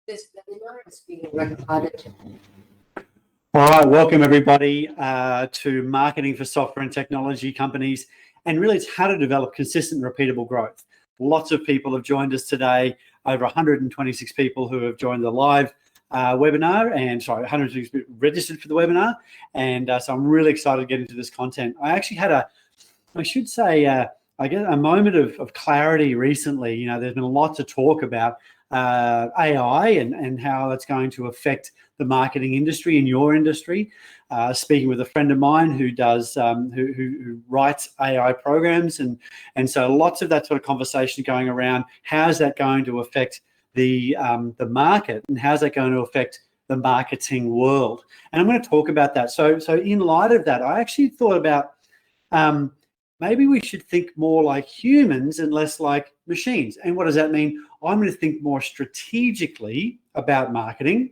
This webinar is being recorded. All right, welcome everybody to Marketing for Software and Technology Companies. And really it's how to develop consistent and repeatable growth. Lots of people have joined us today, over 126 people who have joined the live webinar, and 126 people registered for the webinar. And so I'm really excited to get into this content. I actually had a moment of clarity recently. You know, there's been a lot to talk about AI and how that's going to affect the marketing industry in your industry. Speaking with a friend of mine who does who writes AI programs, and so lots of that sort of conversation going around. How's that going to affect the market, and how's that going to affect the marketing world? And I'm going to talk about that. So in light of that, I actually thought about maybe we should think more like humans and less like machines. And what does that mean? I'm going to think more strategically about marketing,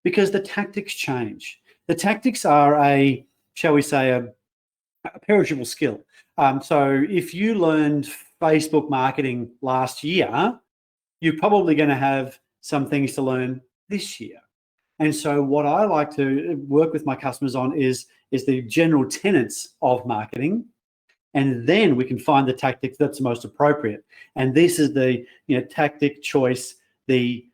because the tactics change. The tactics are a perishable skill. So if you learned Facebook marketing last year, you're probably going to have some things to learn this year. And so what I like to work with my customers on is the general tenets of marketing. And then we can find the tactic that's most appropriate. And this is the tactic choice, the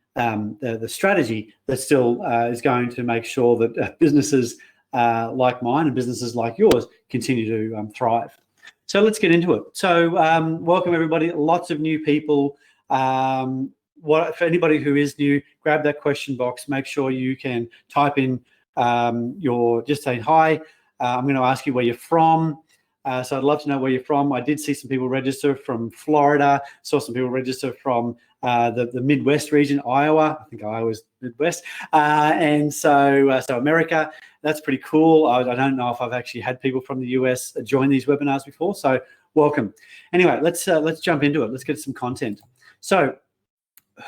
strategy that still is going to make sure that businesses like mine and businesses like yours continue to thrive. So let's get into it. So welcome everybody. Lots of new people. For anybody who is new, grab that question box. Make sure you can type in just say hi. I'm going to ask you where you're from. So I'd love to know where you're from. I did see some people register from Florida, saw some people register from the Midwest region, Iowa. I think Iowa's Midwest. And so America, that's pretty cool. I don't know if I've actually had people from the US join these webinars before, so welcome. Anyway, let's jump into it. Let's get some content. So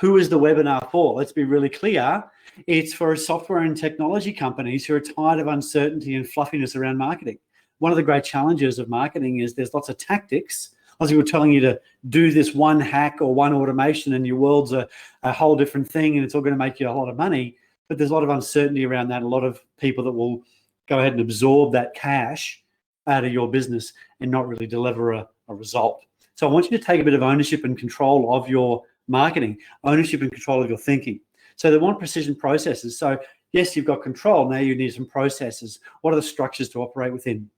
who is the webinar for? Let's be really clear. It's for software and technology companies who are tired of uncertainty and fluffiness around marketing. One of the great challenges of marketing is there's lots of tactics. Lots of people telling you to do this one hack or one automation, and your world's a whole different thing, and it's all going to make you a lot of money. But there's a lot of uncertainty around that. A lot of people that will go ahead and absorb that cash out of your business and not really deliver a result. So I want you to take a bit of ownership and control of your marketing, ownership and control of your thinking. So they want precision processes. So yes, you've got control. Now you need some processes. What are the structures to operate within?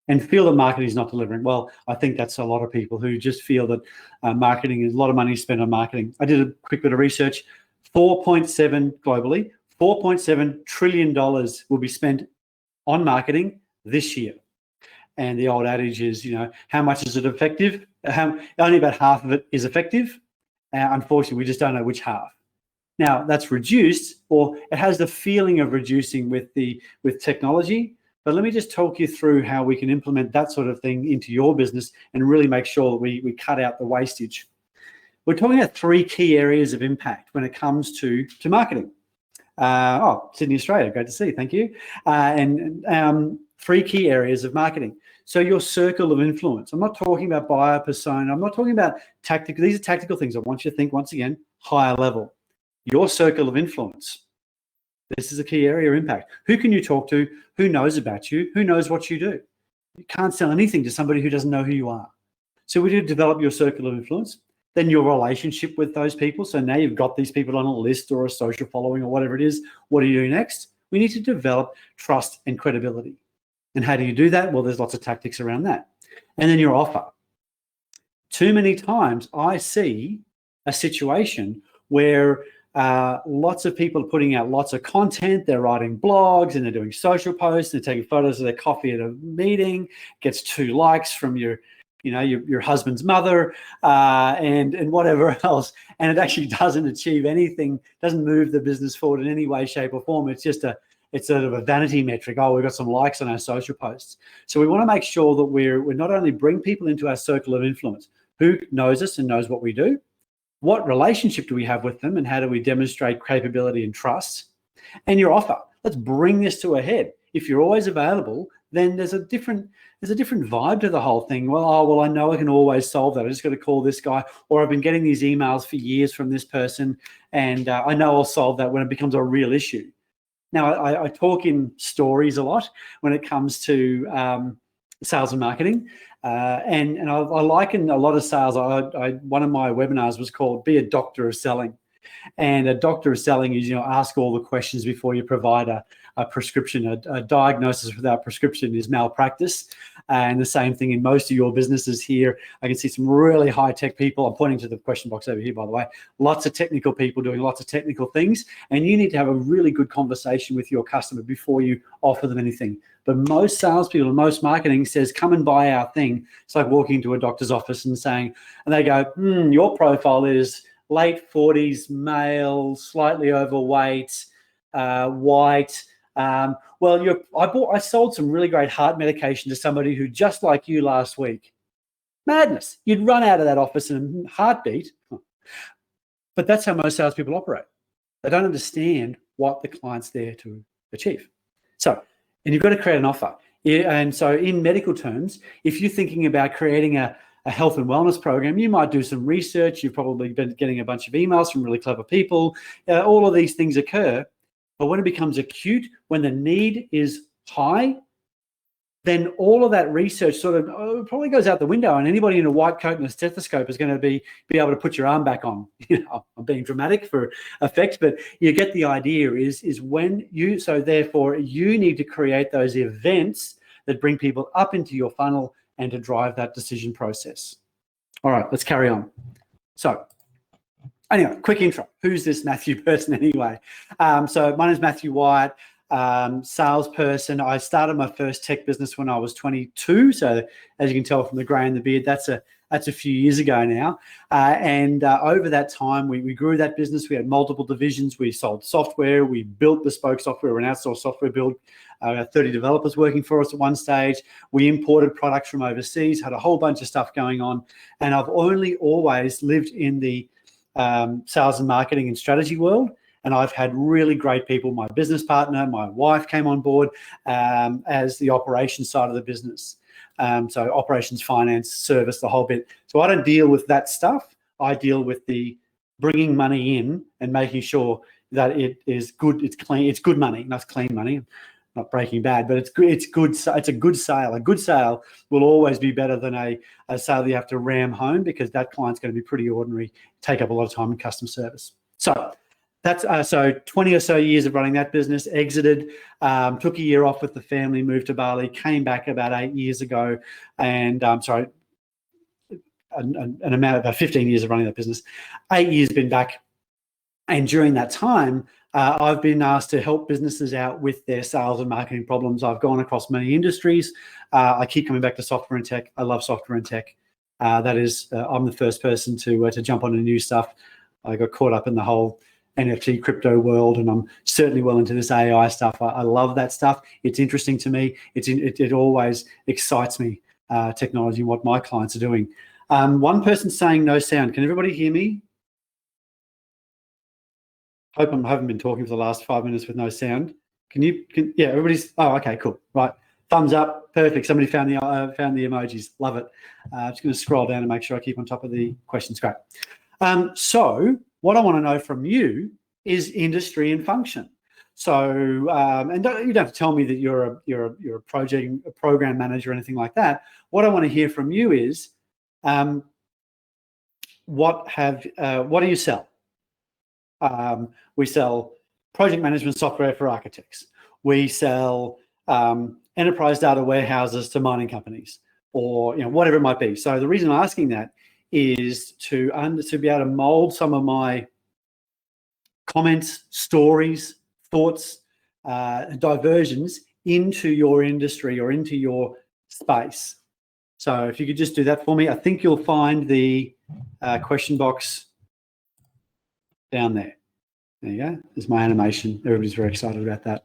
And feel that marketing is not delivering. Well, I think that's a lot of people who just feel that marketing is a lot of money spent on marketing. I did a quick bit of research. 4.7 globally, $4.7 trillion will be spent on marketing this year. And the old adage is, how much is it effective? Only about half of it is effective. Unfortunately, we just don't know which half. Now, that's reduced, or it has the feeling of reducing with technology. But let me just talk you through how we can implement that sort of thing into your business and really make sure that we cut out the wastage. We're talking about three key areas of impact when it comes to marketing. Sydney, Australia, great to see you, thank you. Three key areas of marketing. So your circle of influence. I'm not talking about buyer persona. I'm not talking about tactical. These are tactical things. I want you to think, once again, higher level. Your circle of influence. This is a key area of impact. Who can you talk to? Who knows about you? Who knows what you do? You can't sell anything to somebody who doesn't know who you are. So we need to develop your circle of influence, then your relationship with those people. So now you've got these people on a list or a social following or whatever it is. What do you do next? We need to develop trust and credibility. And how do you do that? Well, there's lots of tactics around that. And then your offer. Too many times I see a situation where lots of people are putting out lots of content. They're writing blogs and they're doing social posts. They're taking photos of their coffee at a meeting. Gets 2 likes from your husband's mother and whatever else. And it actually doesn't achieve anything. Doesn't move the business forward in any way, shape, or form. It's just it's sort of a vanity metric. Oh, we've got some likes on our social posts. So we want to make sure that we're not only bring people into our circle of influence who knows us and knows what we do. What relationship do we have with them, and how do we demonstrate capability and trust? And your offer. Let's bring this to a head. If you're always available, then there's a different vibe to the whole thing. Well, I know I can always solve that. I just got to call this guy, or I've been getting these emails for years from this person, and I know I'll solve that when it becomes a real issue. Now, I talk in stories a lot when it comes to sales and marketing, and I liken a lot of sales. One of my webinars was called "Be a Doctor of Selling." And a doctor of selling is, ask all the questions before you provide a prescription. A diagnosis without prescription is malpractice. And the same thing in most of your businesses here. I can see some really high-tech people. I'm pointing to the question box over here, by the way. Lots of technical people doing lots of technical things. And you need to have a really good conversation with your customer before you offer them anything. But most salespeople and most marketing says, come and buy our thing. It's like walking into a doctor's office and saying, and they go, your profile is late 40s, male, slightly overweight, white. I sold some really great heart medication to somebody who, just like you last week. Madness. You'd run out of that office in a heartbeat. But that's how most salespeople operate. They don't understand what the client's there to achieve. So, and you've got to create an offer. And so in medical terms, if you're thinking about creating a health and wellness program, you might do some research. You've probably been getting a bunch of emails from really clever people. All of these things occur. But when it becomes acute, when the need is high, then all of that research sort of probably goes out the window, and anybody in a white coat and a stethoscope is going to be able to put your arm back on. I'm being dramatic for effect, but you get the idea is when you, so therefore you need to create those events that bring people up into your funnel and to drive that decision process. All right, let's carry on. So anyway, quick intro. Who's this Matthew person anyway? So my name is Matthew Whyatt, salesperson. I started my first tech business when I was 22. So as you can tell from the grey and the beard, that's a few years ago now. And over that time, we grew that business. We had multiple divisions. We sold software. We built bespoke software. We're an outsourced software build. We had 30 developers working for us at one stage. We imported products from overseas, had a whole bunch of stuff going on. And I've only always lived in the sales and marketing and strategy world. And I've had really great people. My business partner, my wife came on board as the operations side of the business. So operations, finance, service, the whole bit. So I don't deal with that stuff. I deal with the bringing money in and making sure that it is good, it's clean, it's good money, not clean money, not Breaking Bad, but it's good. It's a good sale. A good sale will always be better than a sale that you have to ram home, because that client's going to be pretty ordinary, take up a lot of time in customer service. So that's so 20 or so years of running that business. Exited, took a year off with the family, moved to Bali, came back about 8 years ago, and an amount of about 15 years of running that business. 8 years been back, and during that time, I've been asked to help businesses out with their sales and marketing problems. I've gone across many industries. I keep coming back to software and tech. I love software and tech. That is, I'm the first person to jump on the new stuff. I got caught up in the whole NFT crypto world, and I'm certainly well into this AI stuff. I love that stuff. It's interesting to me. It always excites me, technology and what my clients are doing. One person's saying no sound. Can everybody hear me? I haven't been talking for the last 5 minutes with no sound. Yeah, everybody's, oh, okay, cool. Right. Thumbs up. Perfect. Somebody found the emojis. Love it. I'm just going to scroll down and make sure I keep on top of the questions. Great. So what I want to know from you is industry and function. So, and you don't have to tell me that you're a program manager or anything like that. What I want to hear from you is, what do you sell? We sell project management software for architects. We sell enterprise data warehouses to mining companies, or whatever it might be. So the reason I'm asking that is to be able to mold some of my comments, stories, thoughts, diversions into your industry or into your space. So if you could just do that for me. I think you'll find the question box down there. There you go. There's my animation. Everybody's very excited about that.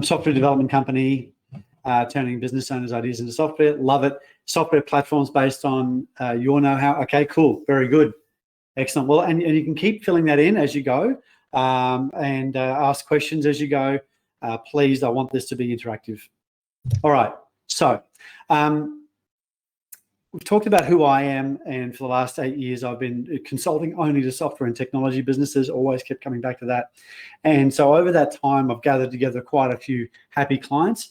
Software development company, turning business owners' ideas into software. Love it. Software platforms based on your know-how. Okay, cool. Very good. Excellent. Well, and you can keep filling that in as you go, and ask questions as you go. please, I want this to be interactive. All right, so we've talked about who I am, and for the last 8 years, I've been consulting only to software and technology businesses, always kept coming back to that. And so over that time, I've gathered together quite a few happy clients.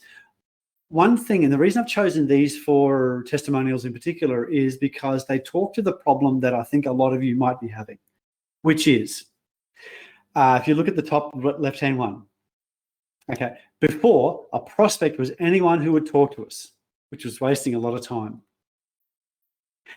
One thing, and the reason I've chosen these for testimonials in particular, is because they talk to the problem that I think a lot of you might be having, which is, if you look at the top left-hand one, okay, before, a prospect was anyone who would talk to us, which was wasting a lot of time.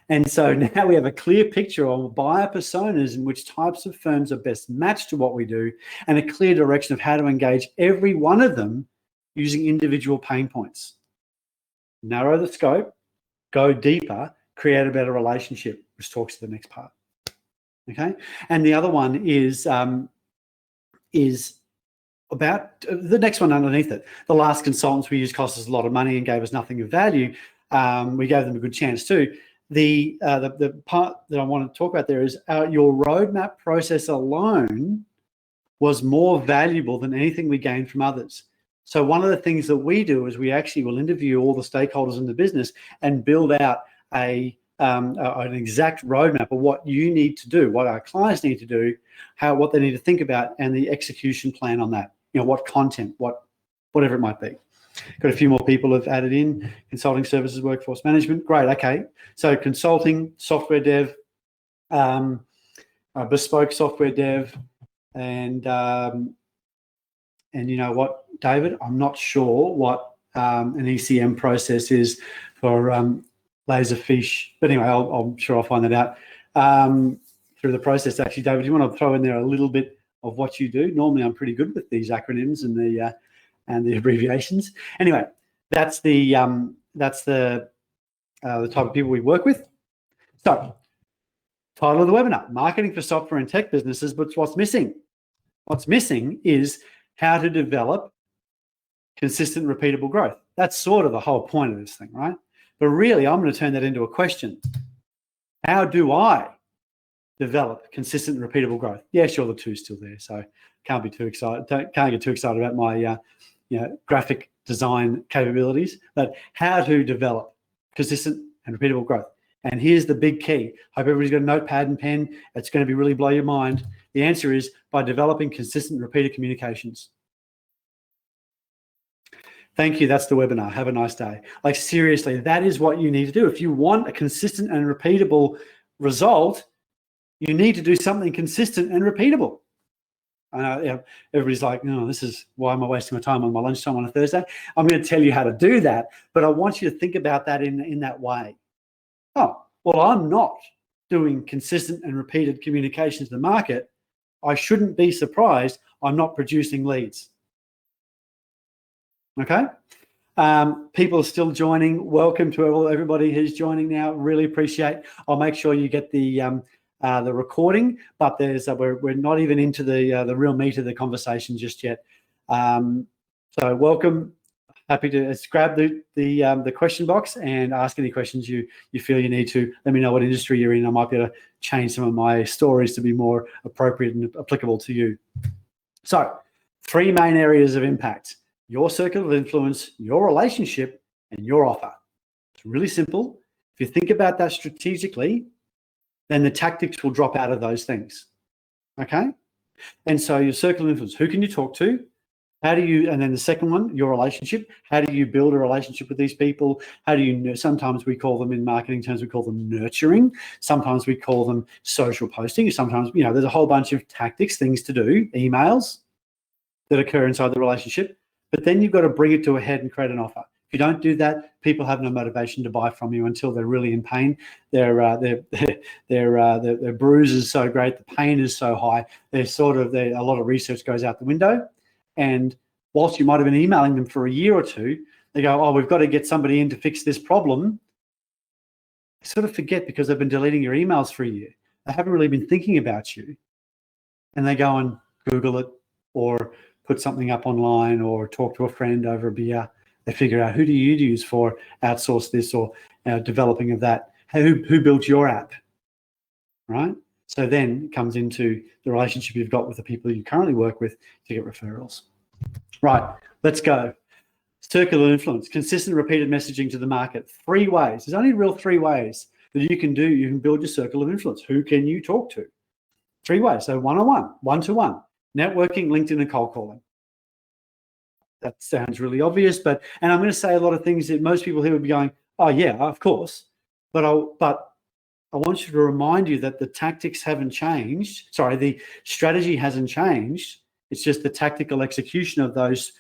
And so now we have a clear picture of buyer personas and which types of firms are best matched to what we do, and a clear direction of how to engage every one of them using individual pain points. Narrow the scope, go deeper, create a better relationship, which talks to the next part. Okay, and the other one is about the next one underneath it. The last consultants we used cost us a lot of money and gave us nothing of value. We gave them a good chance too. The part that I want to talk about there is your roadmap process alone was more valuable than anything we gained from others. So one of the things that we do is we actually will interview all the stakeholders in the business and build out an exact roadmap of what you need to do, what our clients need to do, what they need to think about, and the execution plan on that. What content, whatever it might be. Got a few more people have added in. Consulting services, workforce management. Great. Okay. So consulting, software dev, bespoke software dev, and you know what, David? I'm not sure what an ECM process is for Laserfish, but anyway, I'm sure I'll find that out through the process. Actually, David, do you want to throw in there a little bit of what you do? Normally, I'm pretty good with these acronyms and the abbreviations. Anyway, that's the type of people we work with. So, title of the webinar: Marketing for Software and Tech Businesses. But what's missing? What's missing is how to develop consistent, repeatable growth. That's sort of the whole point of this thing, right? But really, I'm going to turn that into a question. How do I develop consistent and repeatable growth? Yeah, sure, the two's still there, so can't be too excited. Can't get too excited about my graphic design capabilities. But how to develop consistent and repeatable growth. And here's the big key. Hope everybody's got a notepad and pen. It's going to be really blow your mind. The answer is by developing consistent, repeated communications. Thank you. That's the webinar. Have a nice day. Like, seriously, that is what you need to do. If you want a consistent and repeatable result, you need to do something consistent and repeatable. Everybody's like, no, this is why am I wasting my time on my lunchtime on a Thursday? I'm going to tell you how to do that, but I want you to think about that in that way. Oh, well, I'm not doing consistent and repeated communications to the market. I shouldn't be surprised I'm not producing leads. Okay? People are still joining. Welcome to everybody who's joining now. Really appreciate. I'll make sure you get the recording, but there's we're not even into the real meat of the conversation just yet. So welcome. Happy to grab the question box and ask any questions you feel you need to. Let me know what industry you're in. I might be able to change some of my stories to be more appropriate and applicable to you. So 3 main areas of impact: your circle of influence, your relationship, and your offer. It's really simple. If you think about that strategically, then the tactics will drop out of those things. Okay? And so your circle of influence, who can you talk to? How do you, and then the second one, your relationship. How do you build a relationship with these people? How do you, sometimes we call them in marketing terms, we call them nurturing. Sometimes we call them social posting. Sometimes, there's a whole bunch of tactics, things to do, emails that occur inside the relationship. But then you've got to bring it to a head and create an offer. If you don't do that, people have no motivation to buy from you until they're really in pain. Their bruise is so great, the pain is so high. A lot of research goes out the window. And whilst you might have been emailing them for a year or two, they go, oh, we've got to get somebody in to fix this problem. They sort of forget because they've been deleting your emails for a year. They haven't really been thinking about you. And they go and Google it or put something up online or talk to a friend over a beer. They figure out, who do you use for outsource this or developing of that? Who built your app, right? So then it comes into the relationship you've got with the people you currently work with to get referrals. Right, let's go. Circle of influence, consistent repeated messaging to the market. 3 ways. There's only real 3 ways that you can do. You can build your circle of influence. Who can you talk to? 3 ways. So one-on-one, one-to-one, networking, LinkedIn, and cold calling. That sounds really obvious, and I'm going to say a lot of things that most people here would be going, oh yeah, of course. But I want you to remind you that the tactics haven't changed. Sorry, the strategy hasn't changed. It's just the tactical execution of those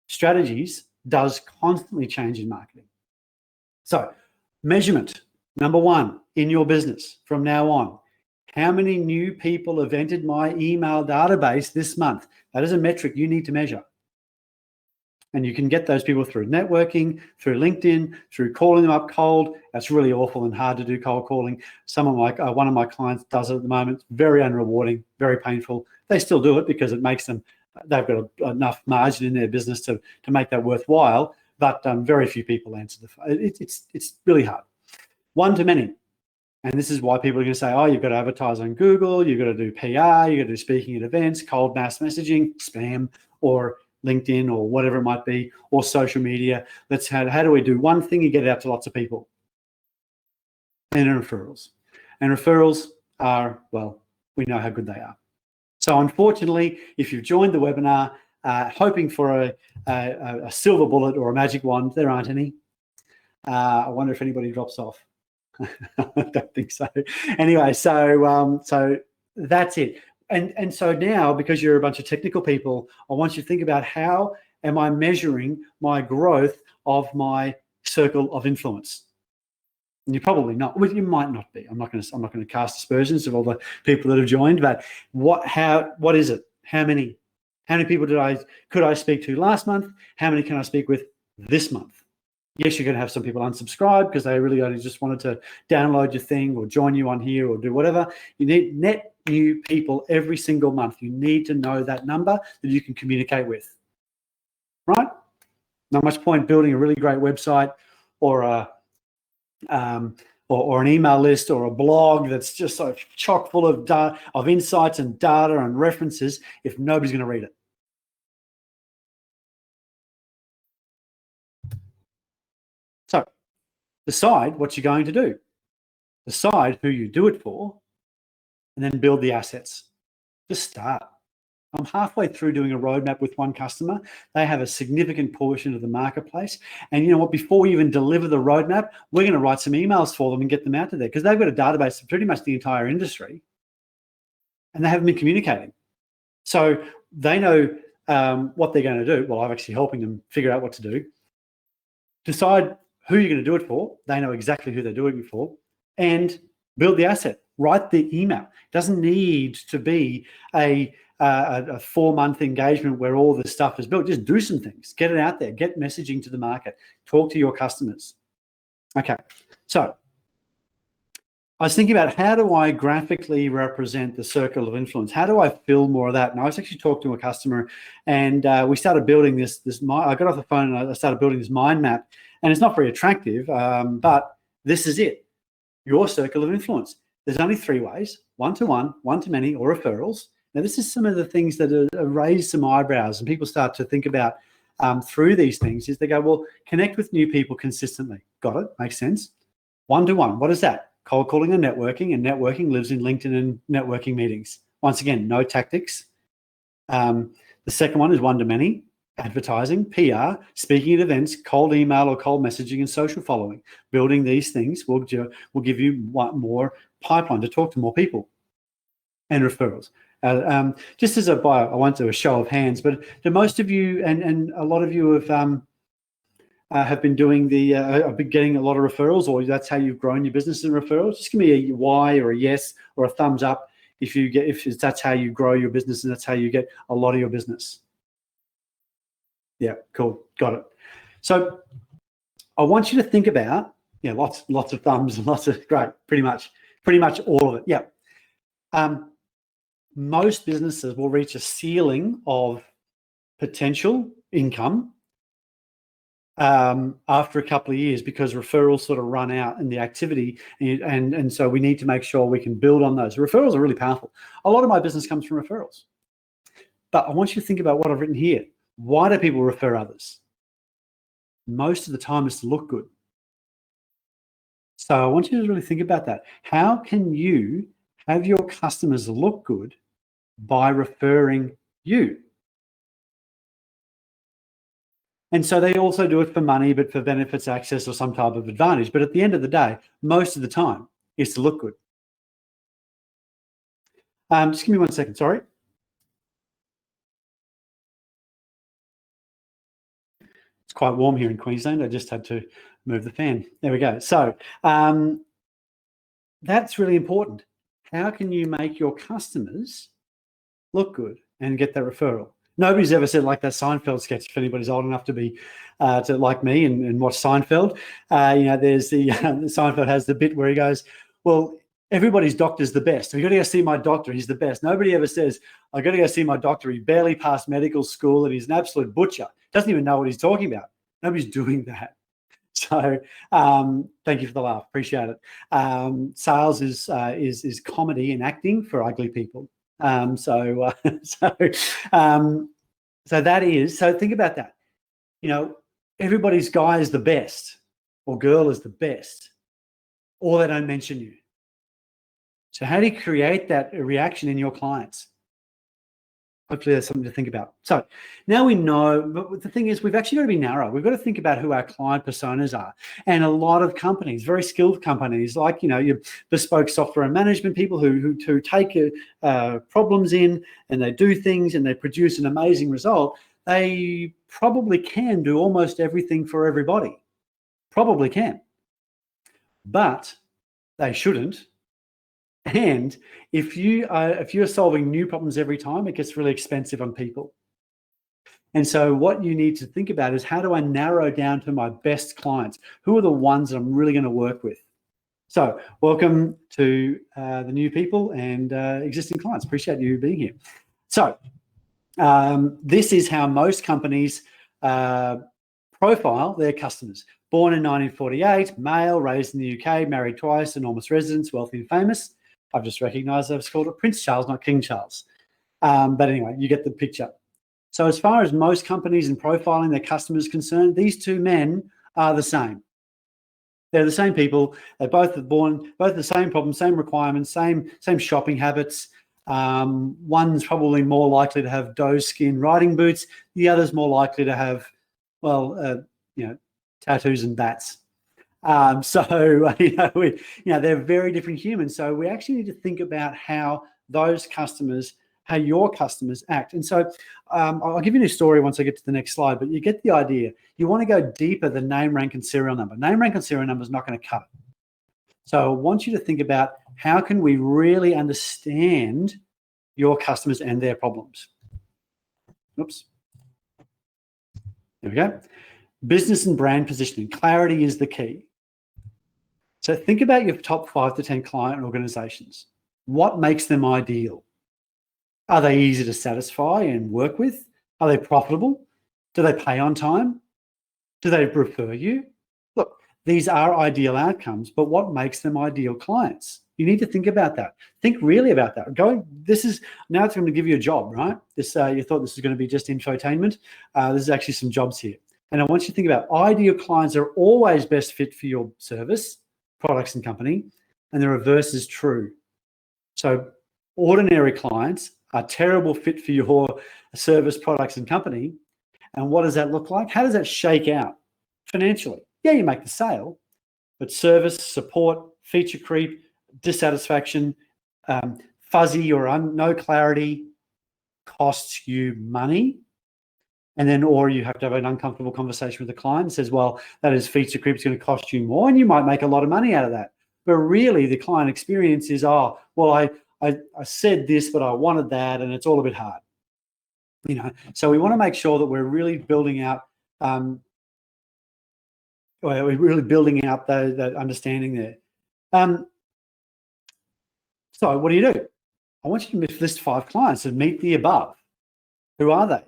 strategies does constantly change in marketing. So measurement, number 1 in your business from now on. How many new people have entered my email database this month? That is a metric you need to measure. And you can get those people through networking, through LinkedIn, through calling them up cold. That's really awful and hard to do, cold calling. One of my clients does it at the moment. It's very unrewarding, very painful. They still do it because it makes them, they've got enough margin in their business to make that worthwhile. But very few people answer the phone. It's really hard. One to many. And this is why people are going to say, oh, you've got to advertise on Google, you've got to do PR, you've got to do speaking at events, cold mass messaging, spam, or LinkedIn, or whatever it might be, or social media. How do we do one thing? You get it out to lots of people. And referrals. And referrals are, well, we know how good they are. So unfortunately, if you've joined the webinar hoping for a silver bullet or a magic wand, there aren't any. I wonder if anybody drops off. I don't think so. Anyway, so that's it. And so now, because you're a bunch of technical people, I want you to think about, how am I measuring my growth of my circle of influence? And you're probably not. Well, you might not be. I'm not going to cast aspersions of all the people that have joined. But what is it? How many people could I speak to last month? How many can I speak with this month? Yes, you're going to have some people unsubscribe because they really only just wanted to download your thing or join you on here or do whatever. You need net new people every single month. You need to know that number that you can communicate with, right? Not much point building a really great website or an email list or a blog that's just so chock full of insights and data and references if nobody's going to read it. So decide what you're going to do. Decide who you do it for, and then build the assets. Just start. I'm halfway through doing a roadmap with one customer. They have a significant portion of the marketplace. And you know what? Before we even deliver the roadmap, we're going to write some emails for them and get them out to there, because they've got a database of pretty much the entire industry, and they haven't been communicating. So they know what they're going to do. Well, I'm actually helping them figure out what to do. Decide who you're going to do it for. They know exactly who they're doing it for, and build the asset. Write the email. It doesn't need to be a 4-month engagement where all this stuff is built. Just do some things. Get it out there. Get messaging to the market. Talk to your customers. Okay, so I was thinking about, how do I graphically represent the circle of influence? How do I fill more of that? And I was actually talking to a customer, and we started building this. I got off the phone and I started building this mind map, and it's not very attractive, but this is it. Your circle of influence. There's only 3 ways: one-to-one, one-to-many, or referrals. Now, this is some of the things that raise some eyebrows, and people start to think about through these things. Is they go, well, connect with new people consistently. Got it? Makes sense. One-to-one. What is that? Cold calling and networking lives in LinkedIn and networking meetings. Once again, no tactics. The second one is one-to-many, advertising, PR, speaking at events, cold email or cold messaging, and social following. Building these things will give you more pipeline to talk to more people. And referrals. Just as I won't do a show of hands, but do most of you and a lot of you have been doing have been getting a lot of referrals, or that's how you've grown your business in referrals? Just give me a Y or a yes or a thumbs up if that's how you grow your business and that's how you get a lot of your business. Yeah, cool, got it. So I want you to think about, lots of thumbs and lots of great, pretty much all of it. Yeah. Most businesses will reach a ceiling of potential income after a couple of years, because referrals sort of run out in the activity, and so we need to make sure we can build on those. Referrals are really powerful. A lot of my business comes from referrals, but I want you to think about what I've written here. Why do people refer others? Most of the time it's to look good. So I want you to really think about that. How can you have your customers look good by referring you? And so they also do it for money, but for benefits, access, or some type of advantage. But at the end of the day, most of the time, is to look good. Just give me 1 second, sorry. It's quite warm here in Queensland. I just had to move the fan. There we go. So that's really important. How can you make your customers look good and get that referral? Nobody's ever said like that Seinfeld sketch, if anybody's old enough to be to like me and watch Seinfeld. There's the Seinfeld has the bit where he goes, well, everybody's doctor's the best. I've got to go see my doctor. He's the best. Nobody ever says, I've got to go see my doctor. He barely passed medical school and he's an absolute butcher. Doesn't even know what he's talking about. Nobody's doing that. So thank you for the laugh. Appreciate it. Sales is comedy and acting for ugly people. So that is, so think about that. Everybody's guy is the best or girl is the best, or they don't mention you. So how do you create that reaction in your clients? Hopefully there's something to think about. So now we know, but the thing is, we've actually got to be narrow. We've got to think about who our client personas are. And a lot of companies, very skilled companies, like, your bespoke software and management people who take problems in and they do things and they produce an amazing result, they probably can do almost everything for everybody. Probably can. But they shouldn't. And if you're solving new problems every time, it gets really expensive on people. And so what you need to think about is, how do I narrow down to my best clients? Who are the ones that I'm really going to work with? So welcome to the new people and existing clients. Appreciate you being here. So this is how most companies profile their customers. Born in 1948, male, raised in the UK, married twice, enormous residence, wealthy and famous. I've just recognized I've called it Prince Charles, not King Charles. But anyway, you get the picture. So as far as most companies in profiling their customers concerned, these two men are the same. They're the same people. They both are born, both the same problems, same requirements, same shopping habits. One's probably more likely to have doe skin riding boots. The other's more likely to have, tattoos and bats. They're very different humans. So we actually need to think about how your customers act. And so I'll give you a story once I get to the next slide, but you get the idea. You want to go deeper than name, rank, and serial number. Name, rank, and serial number is not going to cut it. So I want you to think about, how can we really understand your customers and their problems? Oops. There we go. Business and brand positioning. Clarity is the key. So think about your top 5 to 10 client organizations. What makes them ideal? Are they easy to satisfy and work with? Are they profitable? Do they pay on time? Do they refer you? Look, these are ideal outcomes, but what makes them ideal clients? You need to think about that. Think really about that. Now it's going to give you a job, right? You thought this was going to be just infotainment. There's actually some jobs here. And I want you to think about, ideal clients are always best fit for your service, products and company, and the reverse is true. So ordinary clients are terrible fit for your service, products and company. And what does that look like? How does that shake out financially? Yeah, you make the sale, but service, support, feature creep, dissatisfaction, fuzzy or no clarity costs you money. And then, or you have to have an uncomfortable conversation with the client and says, well, that is feature creep, it's going to cost you more, and you might make a lot of money out of that. But really the client experience is, I said this, but I wanted that, and it's all a bit hard. So we want to make sure that we're really building out that understanding there. So what do? I want you to list 5 clients and meet the above. Who are they?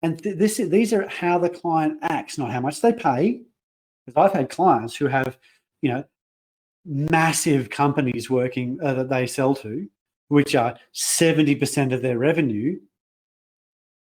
And these are how the client acts, not how much they pay. Because I've had clients who have, massive companies working that they sell to, which are 70% of their revenue.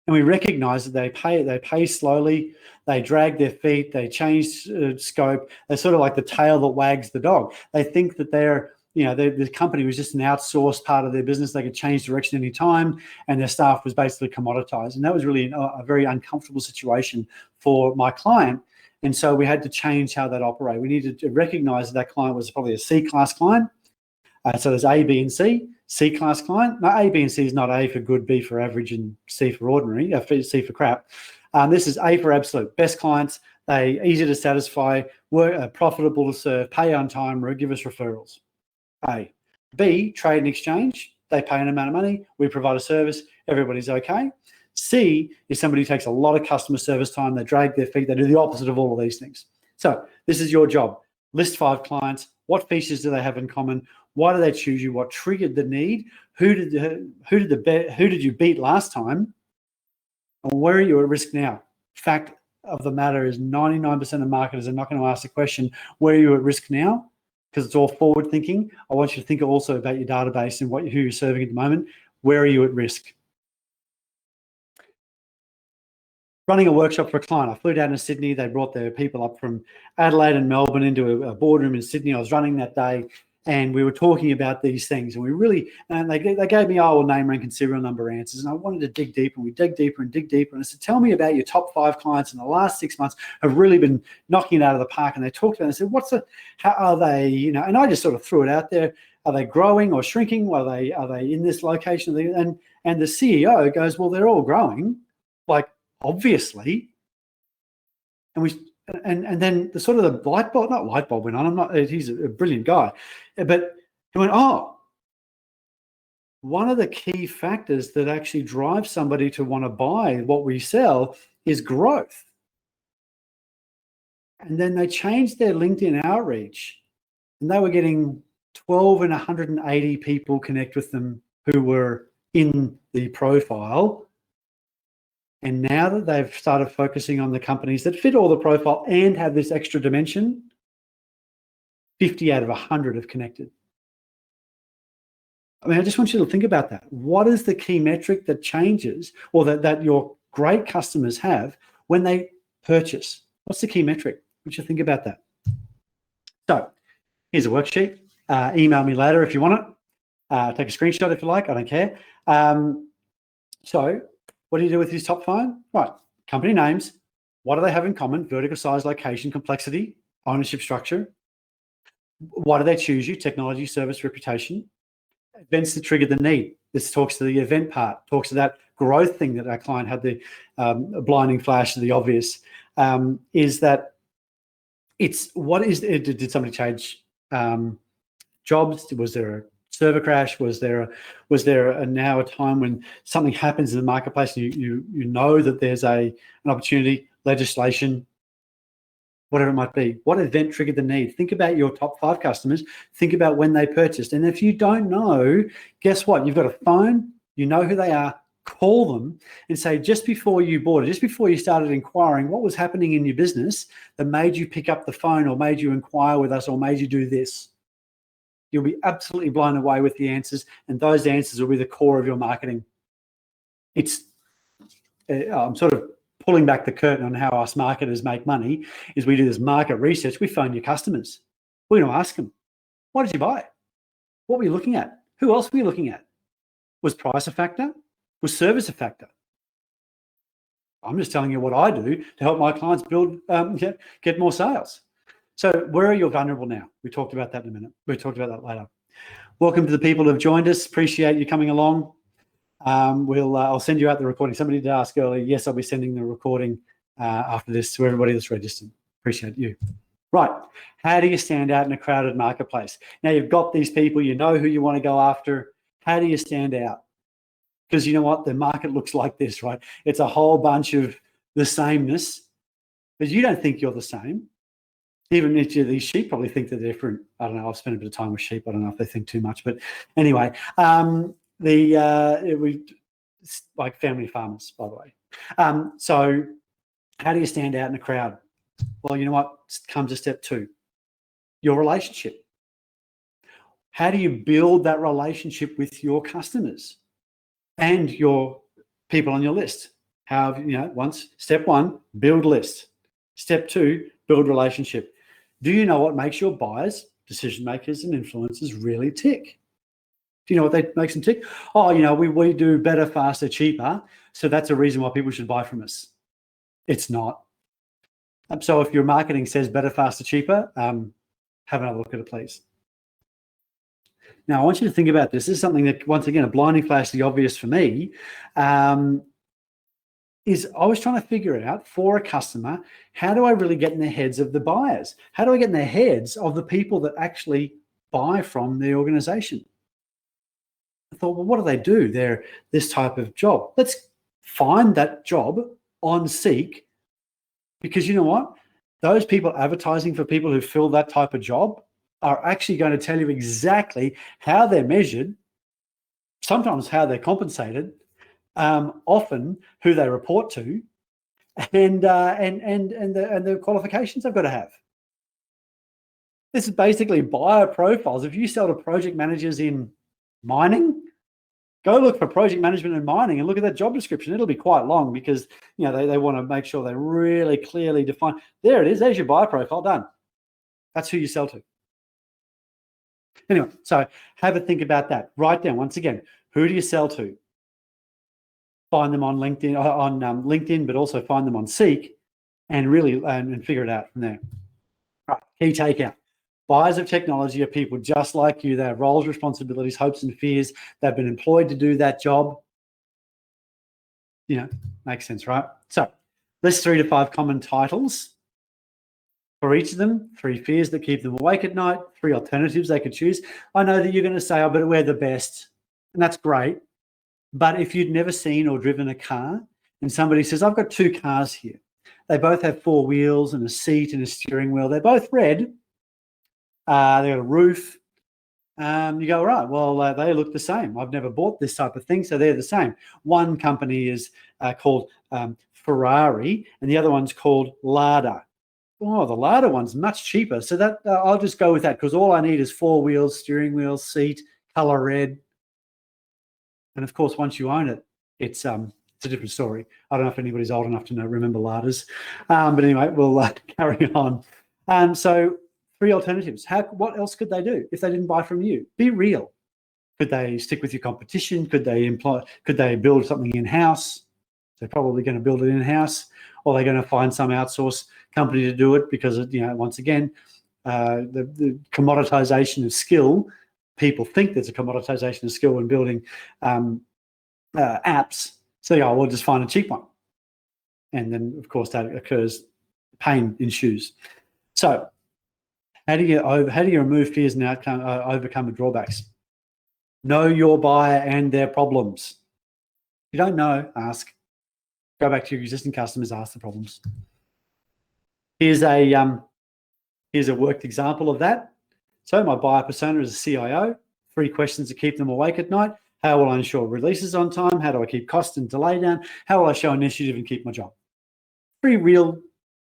And we recognize that they pay slowly, they drag their feet, they change scope. They're sort of like the tail that wags the dog. They think that the company was just an outsourced part of their business. They could change direction any time, and their staff was basically commoditized. And that was really a very uncomfortable situation for my client. And so we had to change how that operated. We needed to recognize that client was probably a C-class client. So there's A, B, and C. C-class client. Now, A, B, and C is not A for good, B for average, and C for ordinary, C for crap. This is A for absolute. Best clients, they easy to satisfy, profitable to serve, pay on time, give us referrals. A. B, trade and exchange. They pay an amount of money. We provide a service. Everybody's okay. C is somebody who takes a lot of customer service time. They drag their feet. They do the opposite of all of these things. So this is your job. List 5 clients. What features do they have in common? Why do they choose you? What triggered the need? Who did you beat last time? And where are you at risk now? Fact of the matter is 99% of marketers are not going to ask the question, where are you at risk now? Because it's all forward thinking. I want you to think also about your database and who you're serving at the moment. Where are you at risk? Running a workshop for a client. I flew down to Sydney. They brought their people up from Adelaide and Melbourne into a boardroom in Sydney. I was running that day, and we were talking about these things. And they gave me, name, rank, and serial number answers. And I wanted to dig deeper. And we dig deeper and dig deeper. And I said, tell me about your top 5 clients in the last 6 months have really been knocking it out of the park. And they talked about it. I said, how are they, and I just sort of threw it out there. Are they growing or shrinking? Are they in this location? And the CEO goes, well, they're all growing, like, obviously. And then the sort of the light bulb went on. He's a brilliant guy, but he went, one of the key factors that actually drives somebody to want to buy what we sell is growth. And then they changed their LinkedIn outreach, and they were getting 12 and 180 people connect with them who were in the profile. And now that they've started focusing on the companies that fit all the profile and have this extra dimension, 50 out of 100 have connected. I mean, I just want you to think about that. What is the key metric that changes, or that your great customers have when they purchase? What's the key metric? I want you to think about that. So here's a worksheet. Email me later if you want it. Take a screenshot if you like. I don't care. So what do you do with these top 5? Right, company names. What do they have in common? Vertical size, location, complexity, ownership structure. Why do they choose you? Technology, service, reputation. Events that trigger the need. This talks to the event part, talks to that growth thing that our client had, the blinding flash of the obvious, is that did somebody change jobs? Was there a server crash? Was there now a time when something happens in the marketplace and you know that there's an opportunity, legislation, whatever it might be? What event triggered the need? Think about your top 5 customers. Think about when they purchased. And if you don't know, guess what? You've got a phone. You know who they are. Call them and say, just before you bought it, just before you started inquiring, what was happening in your business that made you pick up the phone or made you inquire with us or made you do this? You'll be absolutely blown away with the answers, and those answers will be the core of your marketing. I'm sort of pulling back the curtain on how us marketers make money. Is we do this market research. We phone your customers. We're going to ask them, why did you buy? What were you looking at? Who else were you looking at? Was price a factor? Was service a factor? I'm just telling you what I do to help my clients build, get more sales. So where are you vulnerable now? We talked about that in a minute. We talked about that later. Welcome to the people who have joined us. Appreciate you coming along. I'll send you out the recording. Somebody did ask earlier. Yes, I'll be sending the recording after this to everybody that's registered. Appreciate you. Right. How do you stand out in a crowded marketplace? Now you've got these people, you know who you want to go after. How do you stand out? Because you know what? The market looks like this, right? It's a whole bunch of the sameness, but you don't think you're the same. Even if these sheep probably think they're different. I don't know. I've spent a bit of time with sheep. I don't know if they think too much, but anyway, it's like family farmers, by the way. So how do you stand out in a crowd? Well, you know what? Comes to step 2, your relationship. How do you build that relationship with your customers and your people on your list? How, step one, build list. Step two, build relationship. Do you know what makes your buyers, decision makers, and influencers really tick? Do you know what makes them tick? Oh, we do better, faster, cheaper. So that's a reason why people should buy from us. It's not. So if your marketing says better, faster, cheaper, have another look at it, please. Now, I want you to think about this. This is something that, once again, a blinding flash, the obvious for me, is I was trying to figure out for a customer, how do I really get in the heads of the buyers? How do I get in the heads of the people that actually buy from the organization? I thought, well, what do they do? They're this type of job. Let's find that job on Seek, because you know what? Those people advertising for people who fill that type of job are actually going to tell you exactly how they're measured, sometimes how they're compensated, often who they report to, and the qualifications they've got to have. This is basically buyer profiles. If you sell to project managers in mining, go look for project management in mining and look at that job description. It'll be quite long because they want to make sure they really clearly define. There it is. There's your buyer profile done. That's who you sell to. Anyway, so have a think about that. Write down, once again, who do you sell to? Find them on LinkedIn, but also find them on Seek, and really and figure it out from there. Right, key takeout. Buyers of technology are people just like you. They have roles, responsibilities, hopes, and fears. They've been employed to do that job. Makes sense, right? So list 3 to 5 common titles. For each of them, 3 fears that keep them awake at night, 3 alternatives they could choose. I know that you're going to say, but we're the best. And that's great. But if you'd never seen or driven a car and somebody says, I've got 2 cars here. They both have 4 wheels and a seat and a steering wheel. They're both red. They've got a roof. You go, right, well, they look the same. I've never bought this type of thing, so they're the same. One company is called Ferrari, and the other one's called Lada. Oh, the Lada one's much cheaper. So that I'll just go with that, because all I need is 4 wheels, steering wheel, seat, color red. And of course, once you own it, it's a different story. I don't know if anybody's old enough to remember Ladas. But anyway, we'll carry on. So 3 alternatives. What else could they do if they didn't buy from you? Be real. Could they stick with your competition? Could they build something in-house? They're probably going to build it in-house, or they're going to find some outsource company to do it, because once again, the commoditization of skill. People think there's a commoditization of skill in building apps. So we'll just find a cheap one, and then of course that occurs. Pain ensues. So how do you remove fears and overcome the drawbacks? Know your buyer and their problems. If you don't know, ask. Go back to your existing customers, ask the problems. Here's a worked example of that. So my buyer persona is a CIO. 3 questions to keep them awake at night. How will I ensure releases on time? How do I keep cost and delay down? How will I show initiative and keep my job? 3 real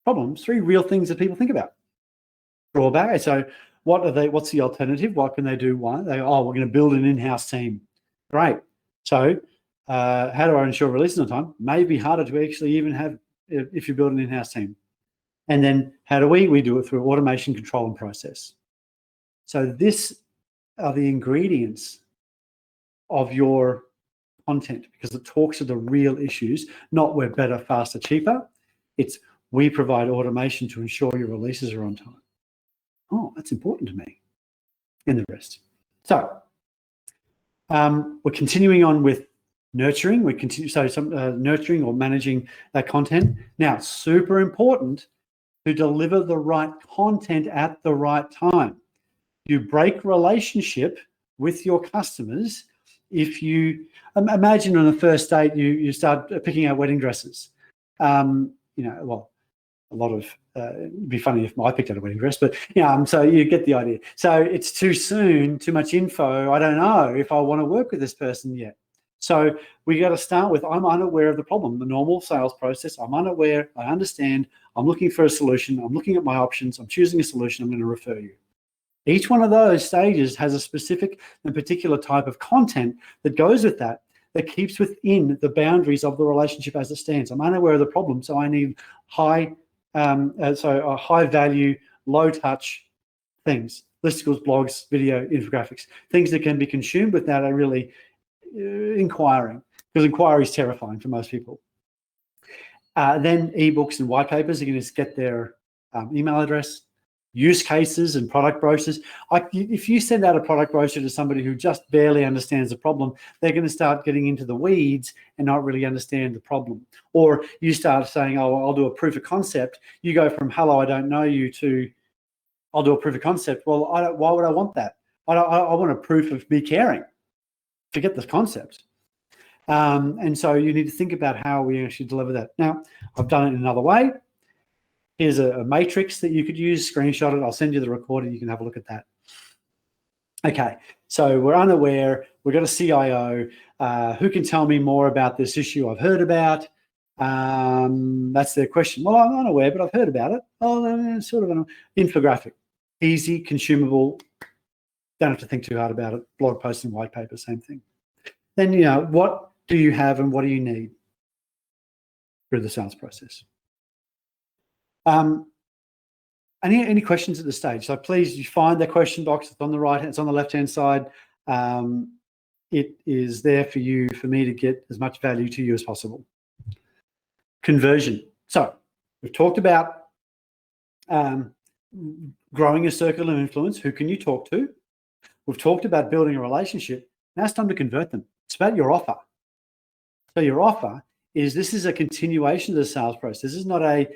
problems, 3 real things that people think about. Drawback. So what's the alternative? What can they do? We're going to build an in-house team. Great. So how do I ensure releases on time? Maybe harder to actually even have if you build an in-house team. And then how do we do it through automation, control, and process. So this are the ingredients of your content, because it talks to the real issues, not we're better, faster, cheaper. It's we provide automation to ensure your releases are on time. Oh, that's important to me. And the rest. So we're continuing on with nurturing. Nurturing or managing that content. Now, super important to deliver the right content at the right time. You break relationship with your customers if you imagine on the first date you start picking out wedding dresses. A lot of it'd be funny if I picked out a wedding dress, but so you get the idea. So it's too soon, too much info. I don't know if I want to work with this person yet. So we got to start with, I'm unaware of the problem, the normal sales process. I'm unaware. I understand. I'm looking for a solution. I'm looking at my options. I'm choosing a solution. I'm going to refer you. Each one of those stages has a specific and particular type of content that goes with that that keeps within the boundaries of the relationship as it stands. I'm unaware of the problem, so I need high value, low touch things, listicles, blogs, video, infographics, things that can be consumed without a really inquiring, because inquiry is terrifying for most people. Then ebooks and white papers, you can just get their email address, use cases and product brochures. If you send out a product brochure to somebody who just barely understands the problem, they're going to start getting into the weeds and not really understand the problem. Or you start saying, oh, I'll do a proof of concept. You go from, hello, I don't know you, to, I'll do a proof of concept. Well, why would I want that? I want a proof of me caring. Forget the concept. And so you need to think about how we actually deliver that. Now, I've done it in another way. Here's a matrix that you could use, screenshot it. I'll send you the recording. You can have a look at that. Okay, so we're unaware. We've got a CIO. Who can tell me more about this issue I've heard about? That's their question. Well, I'm unaware, but I've heard about it. Oh, sort of an infographic. Easy, consumable. Don't have to think too hard about it. Blog posts and white paper, same thing. Then, what do you have and what do you need through the sales process? Any questions at this stage? So please, you find the question box. It's on the right. It's on the left-hand side. It is there for you, for me to get as much value to you as possible. Conversion. So we've talked about growing a circle of influence. Who can you talk to? We've talked about building a relationship. Now it's time to convert them. It's about your offer. So your offer this is a continuation of the sales process. This is not a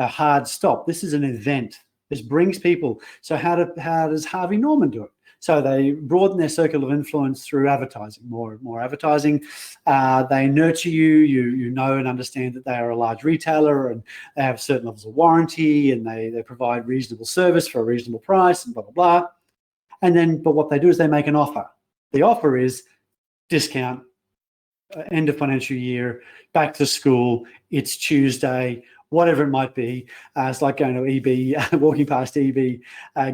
hard stop. This is an event. This brings people. So how does Harvey Norman do it? So they broaden their circle of influence through advertising, more advertising. They nurture you. You know and understand that they are a large retailer and they have certain levels of warranty and they provide reasonable service for a reasonable price and blah, blah, blah. And then, but what they do is they make an offer. The offer is discount, end of financial year, back to school, it's Tuesday, whatever it might be. It's like going to EB, walking past EB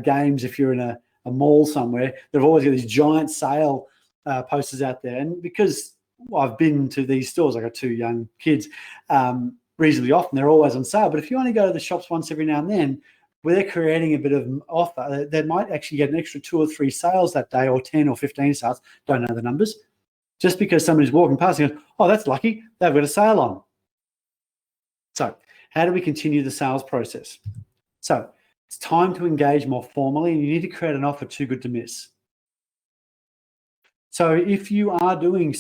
games if you're in a mall somewhere. They've always got these giant sale posters out there. And because I've been to these stores, I've got two young kids, reasonably often, they're always on sale. But if you only go to the shops once every now and then, where they're creating a bit of offer, they might actually get an extra 2 or 3 sales that day, or 10 or 15 sales, don't know the numbers, just because somebody's walking past and goes, oh, that's lucky, they've got a sale on. So how do we continue the sales process? So it's time to engage more formally, and you need to create an offer too good to miss. So if you are doing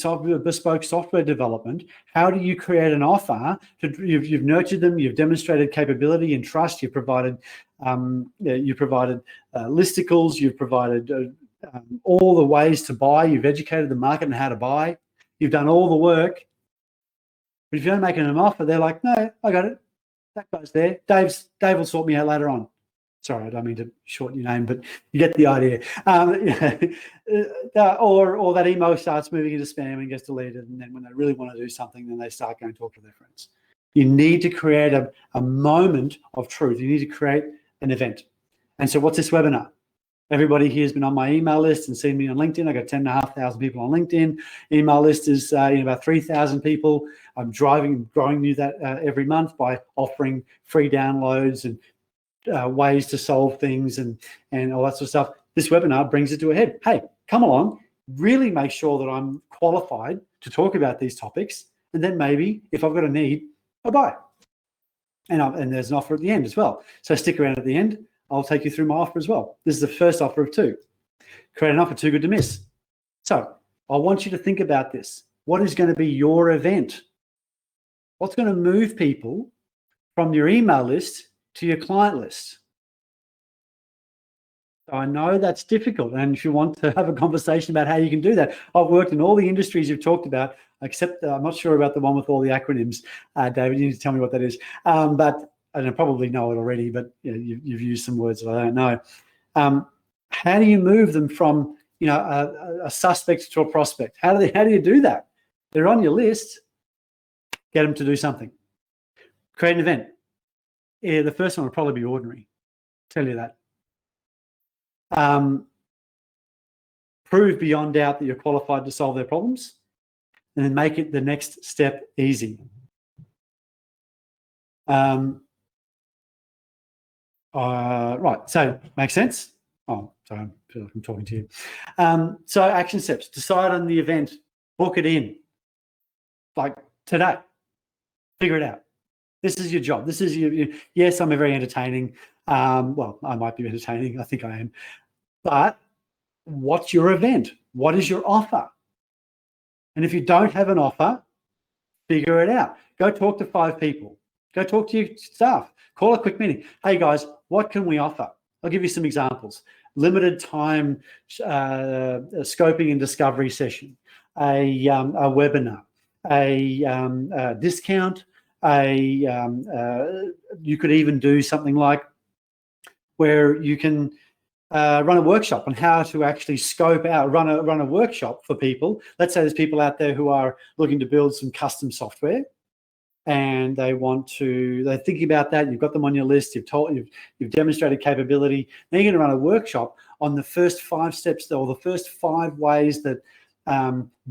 bespoke software development, how do you create an offer? You've nurtured them, you've demonstrated capability and trust, you've provided listicles, you've provided all the ways to buy, you've educated the market on how to buy, you've done all the work. But if you don't make an offer, they're like, no, I got it. That guy's there. Dave will sort me out later on. Sorry, I don't mean to shorten your name, but you get the idea. Or that email starts moving into spam and gets deleted, and then when they really want to do something, then they start going to talk to their friends. You need to create a moment of truth. You need to create an event. And so what's this webinar? Everybody here has been on my email list and seen me on LinkedIn. I got 10,500 people on LinkedIn. Email list is about 3,000 people. I'm growing that every month by offering free downloads and ways to solve things and all that sort of stuff. This webinar brings it to a head. Hey, come along, really make sure that I'm qualified to talk about these topics, and then maybe if I've got a need, I'll buy. And there's an offer at the end as well. So stick around at the end. I'll take you through my offer as well. This is the first offer of 2. Create an offer too good to miss. So I want you to think about this. What is going to be your event? What's going to move people from your email list to your client list? I know that's difficult, and if you want to have a conversation about how you can do that, I've worked in all the industries you've talked about, except I'm not sure about the one with all the acronyms. David, you need to tell me what that is. But I probably know it already, but you've used some words that I don't know. How do you move them from a suspect to a prospect? How do you do that? They're on your list. Get them to do something. Create an event. Yeah, the first one will probably be ordinary. Tell you that. Prove beyond doubt that you're qualified to solve their problems. and then make it the next step easy. Right, so makes sense? Oh, sorry, I feel like I'm talking to you. So action steps, decide on the event, book it in, like today, figure it out. This is your job. This is your yes, I'm very entertaining. Well, I might be entertaining. I think I am. But what's your event? What is your offer? And if you don't have an offer, figure it out. Go talk to 5 people. Go talk to your staff. Call a quick meeting. Hey, guys, what can we offer? I'll give you some examples. Limited time scoping and discovery session, a webinar, a discount, you could even do something like where you can run a workshop on how to actually scope out, run a workshop for people. Let's say there's people out there who are looking to build some custom software, and they're thinking about that. You've got them on your list. You've demonstrated capability. Now you're going to run a workshop on the first 5 steps, or the first 5 ways that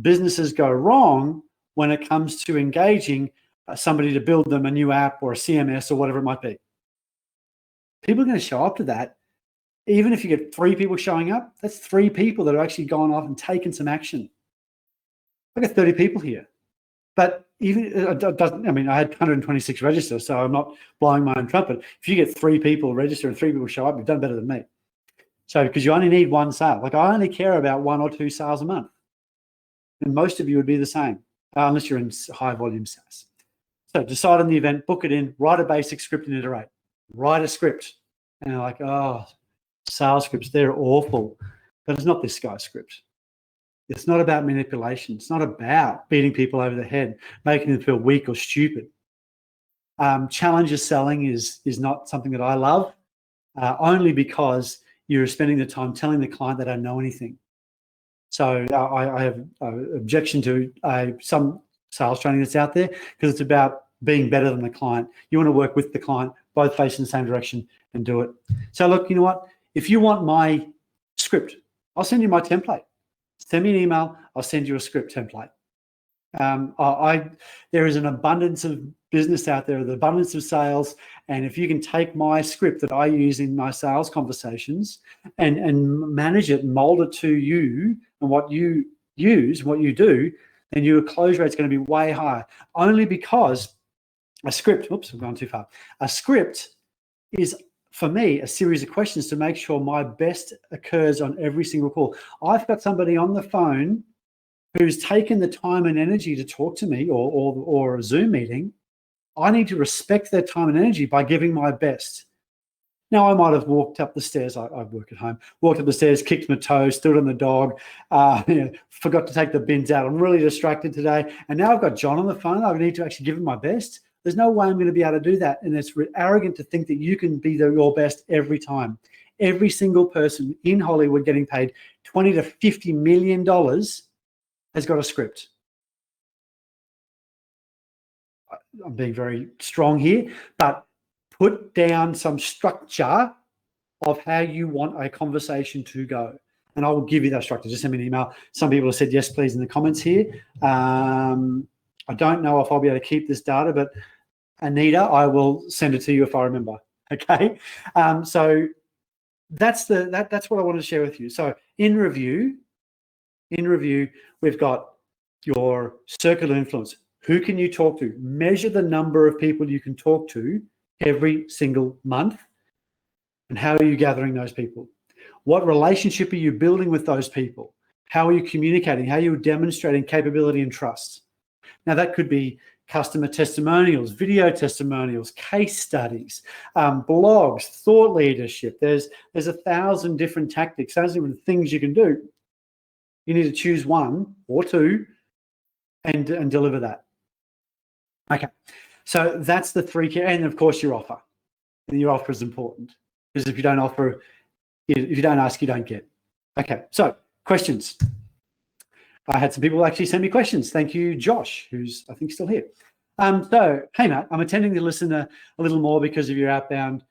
businesses go wrong when it comes to engaging somebody to build them a new app or a CMS or whatever it might be. People are going to show up to that. Even if you get 3 people showing up, that's 3 people that have actually gone off and taken some action. I got 30 people here. But even it doesn't, I mean, I had 126 register, so I'm not blowing my own trumpet. If you get 3 people register and 3 people show up, you've done better than me. So, because you only need 1 sale. Like, I only care about 1 or 2 sales a month. And most of you would be the same, unless you're in high volume SaaS. So decide on the event, book it in, write a basic script and iterate. Write a script. And you're like, oh, sales scripts, they're awful. But it's not this guy's script. It's not about manipulation. It's not about beating people over the head, making them feel weak or stupid. Challenger selling is not something that I love, only because you're spending the time telling the client they don't know anything. So I have an objection to some sales training that's out there, because it's about being better than the client. You want to work with the client, both facing the same direction, and do it. So look, you know what? If you want my script, I'll send you my template. Send me an email. I'll send you a script template. There is an abundance of business out there, the abundance of sales. And if you can take my script that I use in my sales conversations and manage it and mold it to you and what you use, what you do, then your close rate is going to be way higher. Only because a script, oops, I've gone too far. A script is, for me, a series of questions to make sure my best occurs on every single call. I've got somebody on the phone who's taken the time and energy to talk to me, or a Zoom meeting. I need to respect their time and energy by giving my best. Now, I might have walked up the stairs. I work at home. Walked up the stairs, kicked my toe, stood on the dog, forgot to take the bins out. I'm really distracted today. And now I've got John on the phone. I need to actually give him my best. There's no way I'm going to be able to do that. And it's arrogant to think that you can be your best every time. Every single person in Hollywood getting paid $20 to $50 million has got a script. I'm being very strong here, but put down some structure of how you want a conversation to go. And I will give you that structure. Just send me an email. Some people have said yes, please, in the comments here. I don't know if I'll be able to keep this data, but Anita, I will send it to you if I remember. Okay. So that's what I wanted to share with you. So in review, we've got your circle of influence. Who can you talk to? Measure the number of people you can talk to every single month. And how are you gathering those people? What relationship are you building with those people? How are you communicating? How are you demonstrating capability and trust? Now, that could be customer testimonials, video testimonials, case studies, blogs, thought leadership. There's 1,000 different tactics, 1,000 different things you can do. You need to choose 1 or 2 and deliver that. Okay, so that's the 3 key, and of course your offer. And your offer is important, because if you don't offer, if you don't ask, you don't get. Okay, so questions. I had some people actually send me questions. Thank you, Josh, who's I think still here. So, hey, Matt, I'm attending to listen a little more because of your outbound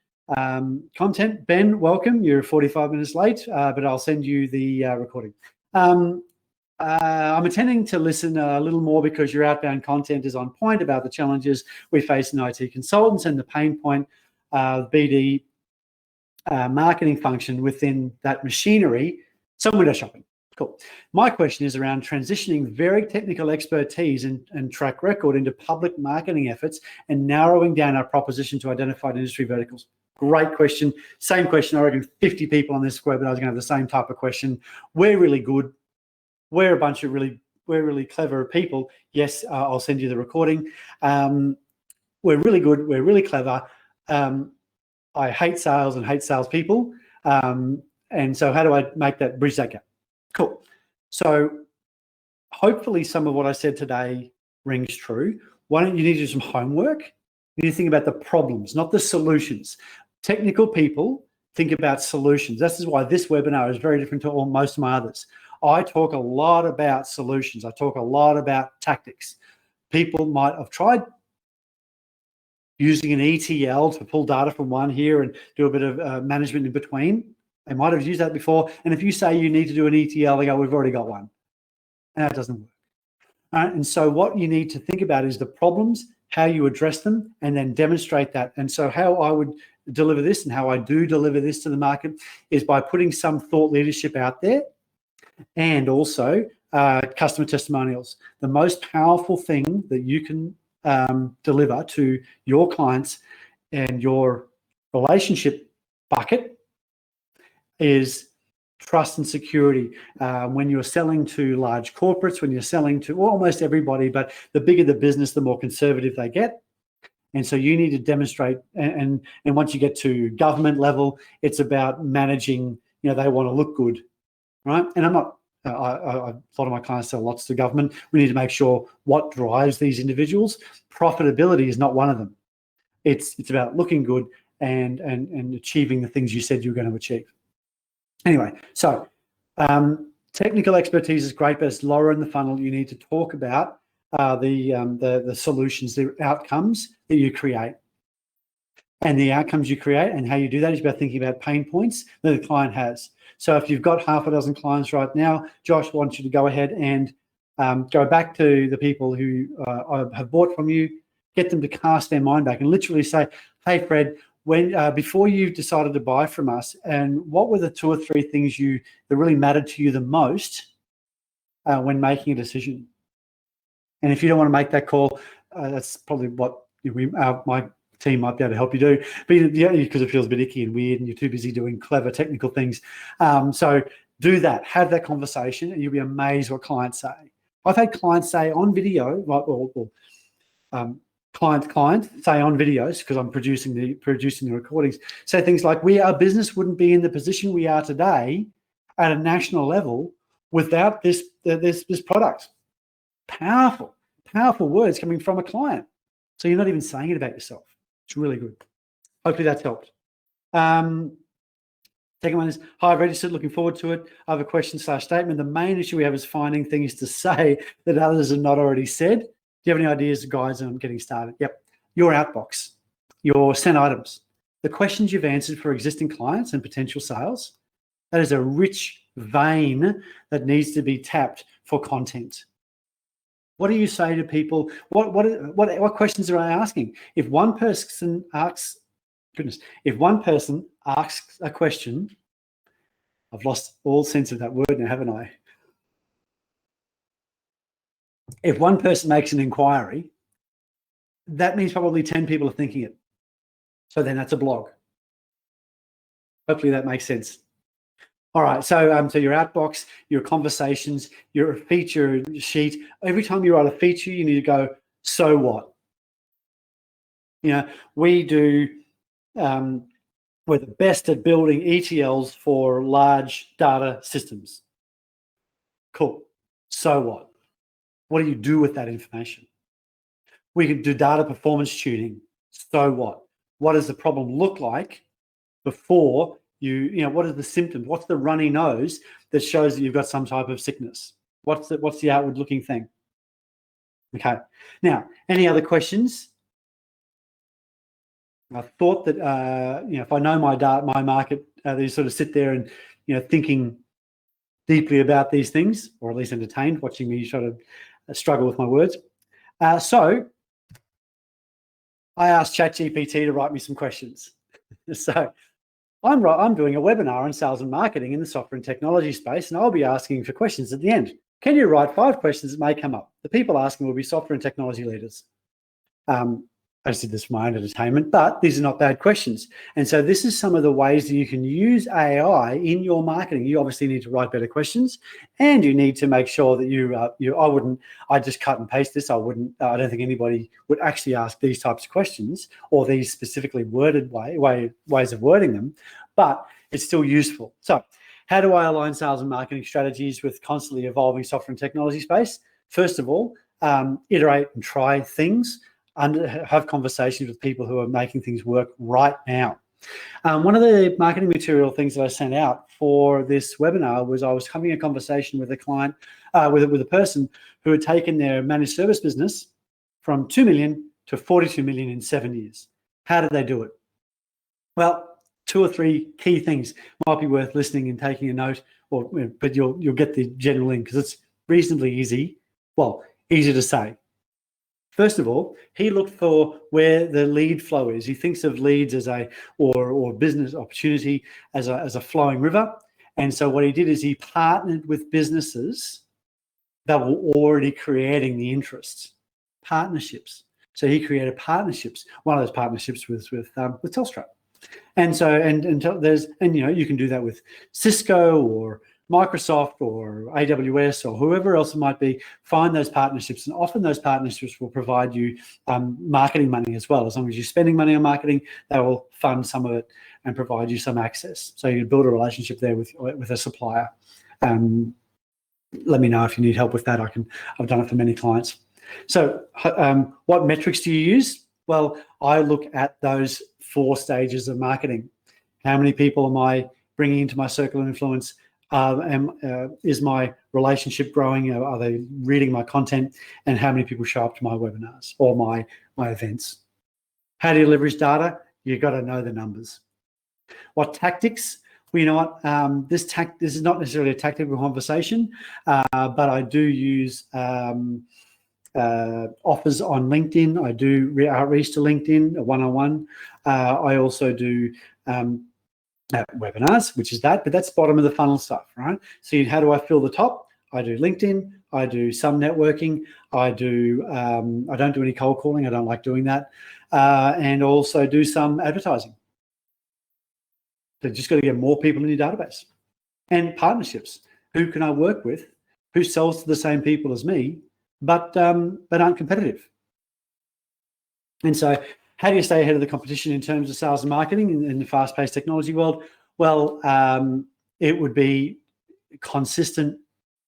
content. Ben, welcome. You're 45 minutes late, but I'll send you the recording. I'm intending to listen a little more because your outbound content is on point about the challenges we face in IT consultants and the pain point BD marketing function within that machinery. Some window shopping. Cool. My question is around transitioning very technical expertise and track record into public marketing efforts and narrowing down our proposition to identified industry verticals. Great question. Same question. I reckon 50 people on this webinar are going to have the same type of question. We're really good. We're a bunch of we're really clever people. Yes, I'll send you the recording. We're really good. We're really clever. I hate sales and hate salespeople. And so how do I make that bridge that gap? Cool. So hopefully some of what I said today rings true. Why don't you need to do some homework? You need to think about the problems, not the solutions. Technical people think about solutions. This is why this webinar is very different to most of my others. I talk a lot about solutions. I talk a lot about tactics. People might have tried using an ETL to pull data from one here and do a bit of management in between. They might have used that before. And if you say you need to do an ETL, they go, we've already got one. And that doesn't work. And so what you need to think about is the problems, how you address them, and then demonstrate that. And so how I would deliver this and how I do deliver this to the market is by putting some thought leadership out there and also customer testimonials. The most powerful thing that you can deliver to your clients and your relationship bucket is trust and security. When you're selling to large corporates, when you're selling to almost everybody, but the bigger the business, the more conservative they get. And so you need to demonstrate, and once you get to government level, it's about managing, they want to look good, right? And I'm not, a lot of my clients sell lots to government. We need to make sure what drives these individuals. Profitability is not one of them. It's about looking good and achieving the things you said you were going to achieve. Anyway, so technical expertise is great, but it's lower in the funnel. You need to talk about the solutions, the outcomes that you create. And the outcomes you create and how you do that is about thinking about pain points that the client has. So if you've got half a dozen clients right now, Josh wants you to go ahead and go back to the people who have bought from you, get them to cast their mind back and literally say, hey, Fred, when before you decided to buy from us, and what were the 2 or 3 things that really mattered to you the most when making a decision? And if you don't want to make that call, that's probably what my team might be able to help you do. But because it feels a bit icky and weird, and you're too busy doing clever technical things. So do that. Have that conversation, and you'll be amazed what clients say. I've had clients say on video, client say on videos, because I'm producing the recordings, say things like, our business wouldn't be in the position we are today at a national level without this product. Powerful words coming from a client. So you're not even saying it about yourself. It's really good. Hopefully that's helped. Second one is, hi, I've registered, looking forward to it. I have a question/statement. The main issue we have is finding things to say that others have not already said. Do you have any ideas, guys, on getting started? Yep. Your outbox, your sent items, the questions you've answered for existing clients and potential sales. That is a rich vein that needs to be tapped for content. What do you say to people? What questions are I asking? If one person asks a question, I've lost all sense of that word now, haven't I? If one person makes an inquiry, that means probably 10 people are thinking it. So then that's a blog. Hopefully that makes sense. All right, so your outbox, your conversations, your feature sheet. Every time you write a feature, you need to go, so what? We do, we're the best at building ETLs for large data systems. Cool, so what? What do you do with that information? We can do data performance tuning. So what? What does the problem look like before what are the symptoms? What's the runny nose that shows that you've got some type of sickness? What's the outward looking thing? Okay. Now, any other questions? I thought that if I know my market, they sort of sit there and thinking deeply about these things, or at least entertained watching me try to struggle with my words. So I asked ChatGPT to write me some questions. So I'm doing a webinar on sales and marketing in the software and technology space, and I'll be asking for questions at the end. Can you write 5 questions that may come up? The people asking will be software and technology leaders. I just did this for my own entertainment, but these are not bad questions. And so this is some of the ways that you can use AI in your marketing. You obviously need to write better questions, and you need to make sure that I just cut and paste this. I don't think anybody would actually ask these types of questions or these specifically worded ways of wording them, but it's still useful. So how do I align sales and marketing strategies with constantly evolving software and technology space? First of all, iterate and try things. And have conversations with people who are making things work right now. One of the marketing material things that I sent out for this webinar was I was having a conversation with a client, with a person who had taken their managed service business from 2 million to 42 million in 7 years. How did they do it? Well, 2 or 3 key things might be worth listening and taking a note, but you'll get the general in because it's reasonably easy. Well, easy to say. First of all, he looked for where the lead flow is. He thinks of leads as or business opportunity as a flowing river. And so what he did is he partnered with businesses that were already creating the interests, partnerships. So he created partnerships. One of those partnerships was with Telstra. And so you can do that with Cisco or Microsoft or AWS or whoever else it might be. Find those partnerships, and often those partnerships will provide you marketing money as well. As long as you're spending money on marketing, they will fund some of it and provide you some access. So you build a relationship there with a supplier. Let me know if you need help with that. I've done it for many clients. So what metrics do you use? Well, I look at those 4 stages of marketing. How many people am I bringing into my circle of influence? Is my relationship growing? Are they reading my content? And how many people show up to my webinars or my events? How do you leverage data? You've got to know the numbers. What tactics? Well, you know what? This is not necessarily a tactical conversation, but I do use offers on LinkedIn. I do outreach to LinkedIn, a one-on-one. I also do webinars, which is but that's bottom of the funnel stuff, right? So how do I fill the top? I do LinkedIn. I do some networking. I don't do any cold calling. I don't like doing that. And also do some advertising. So just got to get more people in your database. And partnerships. Who can I work with? Who sells to the same people as me, but aren't competitive? And so how do you stay ahead of the competition in terms of sales and marketing in the fast-paced technology world? Well, it would be consistent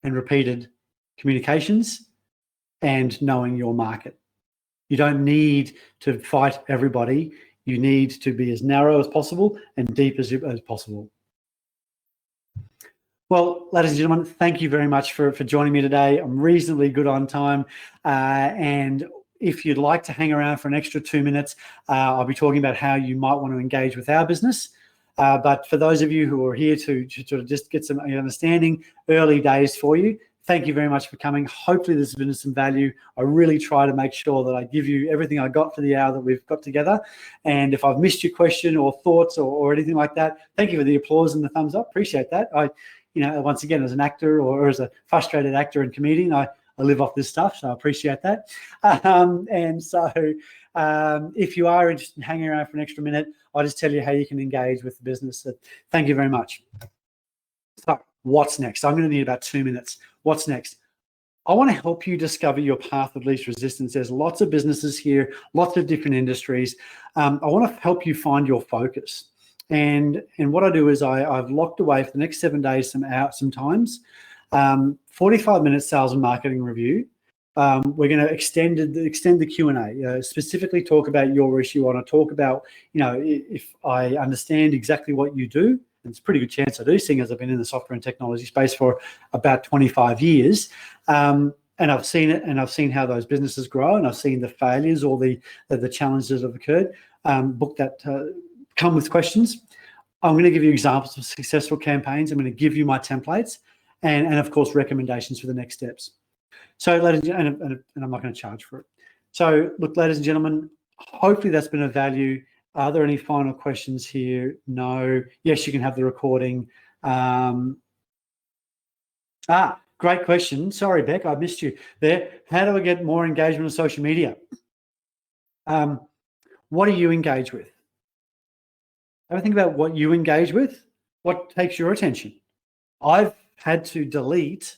and repeated communications and knowing your market. You don't need to fight everybody. You need to be as narrow as possible and deep as possible. Well, ladies and gentlemen, thank you very much for joining me today. I'm reasonably good on time, and if you'd like to hang around for an extra 2 minutes, I'll be talking about how you might want to engage with our business. But for those of you who are here to sort of just get some understanding, early days for you, thank you very much for coming. Hopefully this has been some value. I really try to make sure that I give you everything I got for the hour that we've got together. And if I've missed your question or thoughts or anything like that, thank you for the applause and the thumbs up. Appreciate that. Once again, as an actor or as a frustrated actor and comedian, I live off this stuff, so I appreciate that. If you are interested in hanging around for an extra minute, I'll just tell you how you can engage with the business. So thank you very much. So what's next? I'm going to need about 2 minutes. What's next? I want to help you discover your path of least resistance. There's lots of businesses here, lots of different industries. I want to help you find your focus. And what I do is I've locked away for the next 7 days sometimes 45 minute sales and marketing review. We're going to extend the Q&A, specifically talk about your issue. I want to talk about, if I understand exactly what you do, and it's a pretty good chance I do, seeing as I've been in the software and technology space for about 25 years. And I've seen it, and I've seen how those businesses grow, and I've seen the failures or the challenges that have occurred. Book that come with questions. I'm going to give you examples of successful campaigns. I'm going to give you my templates. and of course, recommendations for the next steps. So, ladies and I'm not going to charge for it. So, look, ladies and gentlemen, hopefully that's been of value. Are there any final questions here? No. Yes, you can have the recording. Great question. Sorry, Beck, I missed you there. How do I get more engagement on social media? What do you engage with? Have a think about what you engage with. What takes your attention? I've had to delete.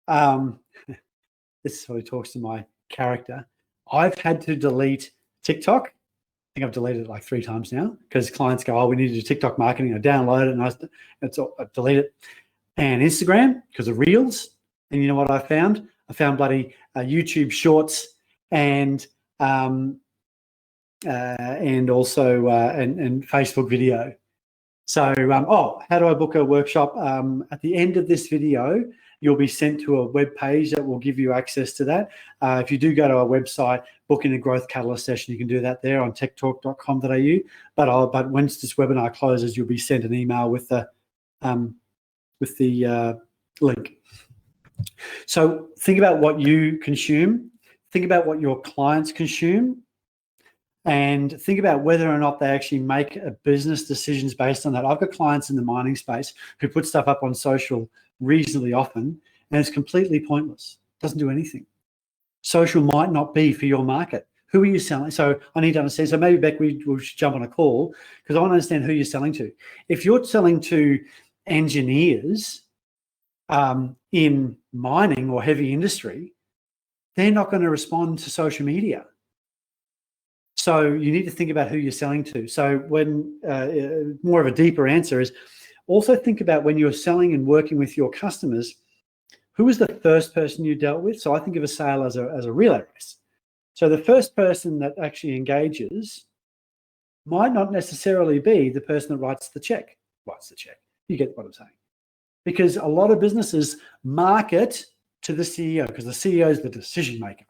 This sort of talks to my character. I've had to delete TikTok. I think I've deleted it like 3 times now because clients go, "Oh, we need to do TikTok marketing." I download it and I delete it. And Instagram because of Reels. And you know what I found? I found bloody YouTube Shorts and also and Facebook video. So, how do I book a workshop? At the end of this video, you'll be sent to a web page that will give you access to that. If you do go to our website, book in a growth catalyst session, you can do that there on techtalk.com.au. But once this webinar closes, you'll be sent an email with the link. So think about what you consume, think about what your clients consume, and think about whether or not they actually make business decisions based on that. I've got clients in the mining space who put stuff up on social reasonably often, and it's completely pointless. It doesn't do anything. Social might not be for your market. Who are you selling? So I need to understand. So maybe, Beck, we should jump on a call because I want to understand who you're selling to. If you're selling to engineers in mining or heavy industry, they're not going to respond to social media. So you need to think about who you're selling to. So when more of a deeper answer is also think about when you're selling and working with your customers, who was the first person you dealt with? So I think of a sale as a real address. So the first person that actually engages might not necessarily be the person that writes the check. You get what I'm saying. Because a lot of businesses market to the CEO because the CEO is the decision maker.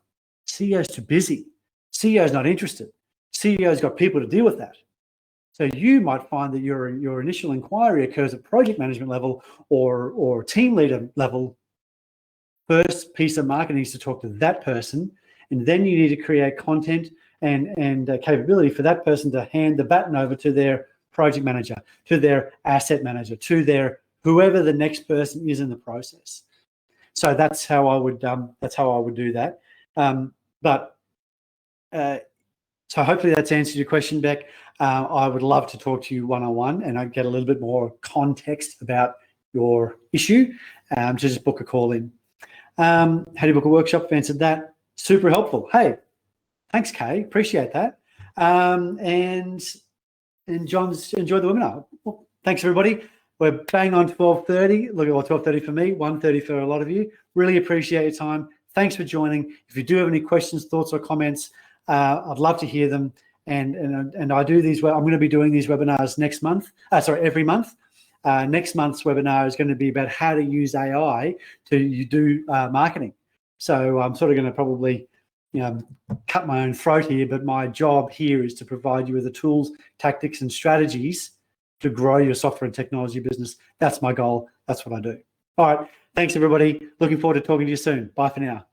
CEO is too busy. CEO is not interested. CEO's got people to deal with that. So you might find that your initial inquiry occurs at project management level or team leader level. First piece of marketing is to talk to that person, and then you need to create content and capability for that person to hand the baton over to their project manager, to their asset manager, to their whoever the next person is in the process. So that's how I would do that. So hopefully that's answered your question, Beck. I would love to talk to you one-on-one and I'd get a little bit more context about your issue. Just book a call in. How do you book a workshop? I've answered that. Super helpful. Hey, thanks, Kay. Appreciate that. And John's enjoyed the webinar. Well, thanks, everybody. We're bang on 12:30. Look at 12:30 for me, 1:30 for a lot of you. Really appreciate your time. Thanks for joining. If you do have any questions, thoughts, or comments, I'd love to hear them. And I do these. I'm going to be doing these webinars next month. Every month. Next month's webinar is going to be about how to use AI to do marketing. So I'm sort of going to probably, cut my own throat here. But my job here is to provide you with the tools, tactics, and strategies to grow your software and technology business. That's my goal. That's what I do. All right. Thanks, everybody. Looking forward to talking to you soon. Bye for now.